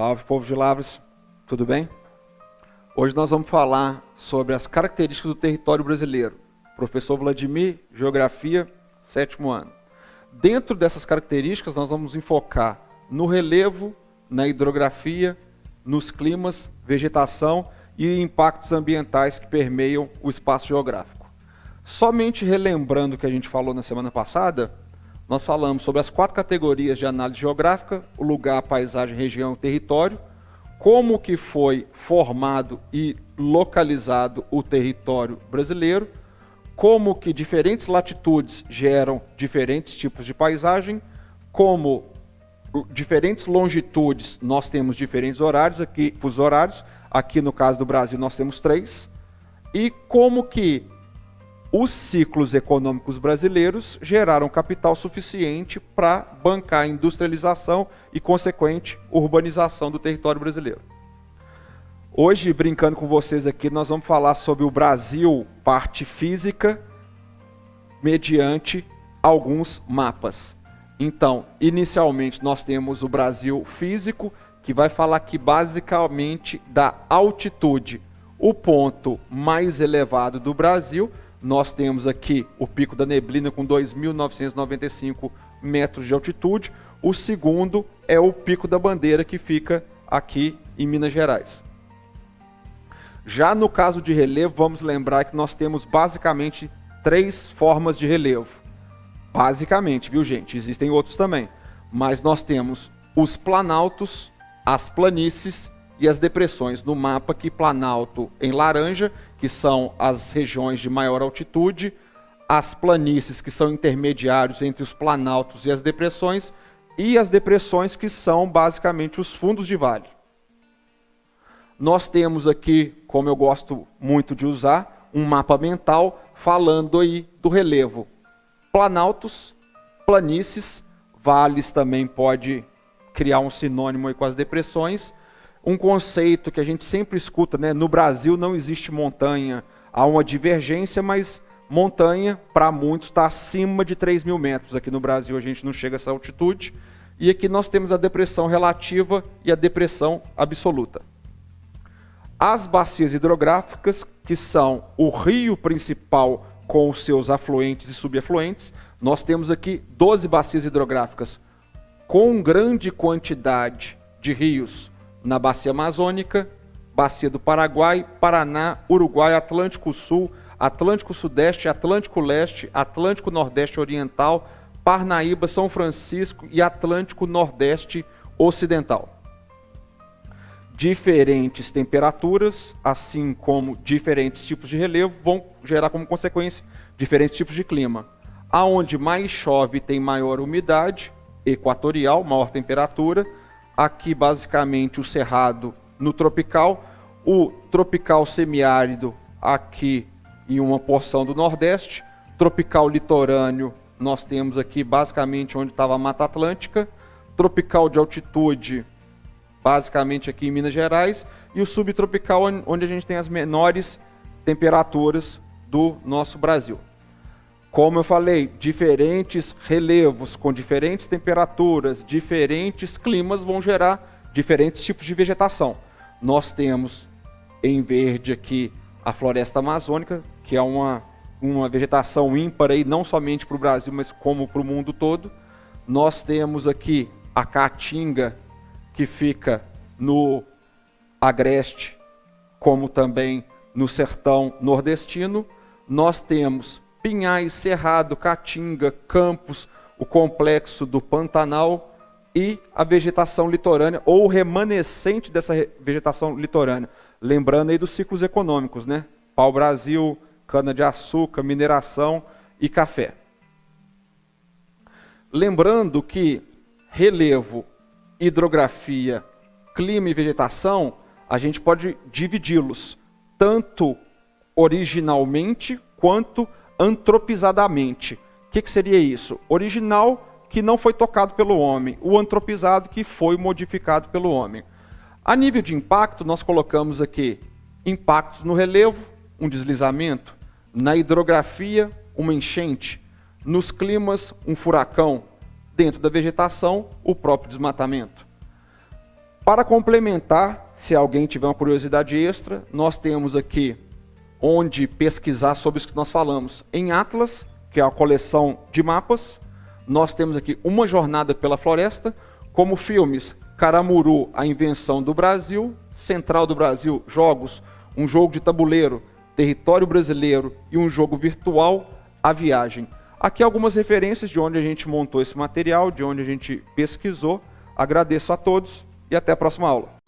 Salve, povo de Lavras, tudo bem? Hoje nós vamos falar sobre as características do território brasileiro. Professor Vladimir, Geografia, 7º ano. Dentro dessas características nós vamos enfocar no relevo, na hidrografia, nos climas, vegetação e impactos ambientais que permeiam o espaço geográfico. Somente relembrando o que a gente falou na semana passada, nós falamos sobre as 4 categorias de análise geográfica: o lugar, a paisagem, região e território, como que foi formado e localizado o território brasileiro, como que diferentes latitudes geram diferentes tipos de paisagem, como diferentes longitudes nós temos diferentes horários, os horários, aqui no caso do Brasil nós temos 3, e como que os ciclos econômicos brasileiros geraram capital suficiente para bancar a industrialização e consequente urbanização do território brasileiro. Hoje, brincando com vocês aqui, nós vamos falar sobre o Brasil, parte física, mediante alguns mapas. Então, inicialmente nós temos o Brasil físico, que vai falar aqui basicamente da altitude. O ponto mais elevado do Brasil, nós temos aqui o Pico da Neblina com 2.995 metros de altitude. O segundo é o Pico da Bandeira, que fica aqui em Minas Gerais. Já no caso de relevo, vamos lembrar que nós temos basicamente 3 formas de relevo. Basicamente, viu gente? Existem outros também. Mas nós temos os planaltos, as planícies e as depressões. No mapa aqui, planalto em laranja, que são as regiões de maior altitude, as planícies, que são intermediários entre os planaltos e as depressões que são basicamente os fundos de vale. Nós temos aqui, como eu gosto muito de usar, um mapa mental falando aí do relevo. Planaltos, planícies, vales também pode criar um sinônimo aí com as depressões. Um conceito que a gente sempre escuta, né? No Brasil não existe montanha, há uma divergência, mas montanha, para muitos, está acima de 3.000 metros. Aqui no Brasil a gente não chega a essa altitude. E aqui nós temos a depressão relativa e a depressão absoluta. As bacias hidrográficas, que são o rio principal com os seus afluentes e subafluentes, nós temos aqui 12 bacias hidrográficas com grande quantidade de rios na Bacia Amazônica, Bacia do Paraguai, Paraná, Uruguai, Atlântico Sul, Atlântico Sudeste, Atlântico Leste, Atlântico Nordeste Oriental, Parnaíba, São Francisco e Atlântico Nordeste Ocidental. Diferentes temperaturas, assim como diferentes tipos de relevo, vão gerar como consequência diferentes tipos de clima. Aonde mais chove tem maior umidade, equatorial, maior temperatura. Aqui basicamente o cerrado no tropical, o tropical semiárido aqui em uma porção do Nordeste, tropical litorâneo nós temos aqui basicamente onde estava a Mata Atlântica, tropical de altitude basicamente aqui em Minas Gerais, e o subtropical onde a gente tem as menores temperaturas do nosso Brasil. Como eu falei, diferentes relevos com diferentes temperaturas, diferentes climas vão gerar diferentes tipos de vegetação. Nós temos em verde aqui a floresta amazônica, que é uma vegetação ímpar aí, não somente para o Brasil, mas como para o mundo todo. Nós temos aqui a caatinga, que fica no agreste, como também no sertão nordestino. Nós temos Pinhais, Cerrado, Caatinga, Campos, o complexo do Pantanal e a vegetação litorânea, ou o remanescente dessa vegetação litorânea. Lembrando aí dos ciclos econômicos, né? Pau-brasil, cana-de-açúcar, mineração e café. Lembrando que relevo, hidrografia, clima e vegetação, a gente pode dividi-los tanto originalmente quanto antropizadamente. O que seria isso? Original, que não foi tocado pelo homem. O antropizado, que foi modificado pelo homem. A nível de impacto, nós colocamos aqui impactos no relevo, um deslizamento, na hidrografia, uma enchente, nos climas, um furacão, dentro da vegetação, o próprio desmatamento. Para complementar, se alguém tiver uma curiosidade extra, nós temos aqui onde pesquisar sobre isso que nós falamos. Em Atlas, que é a coleção de mapas, nós temos aqui Uma Jornada pela Floresta, como filmes Caramuru, A Invenção do Brasil, Central do Brasil, Jogos, um jogo de tabuleiro, Território Brasileiro e um jogo virtual, A Viagem. Aqui algumas referências de onde a gente montou esse material, de onde a gente pesquisou. Agradeço a todos e até a próxima aula.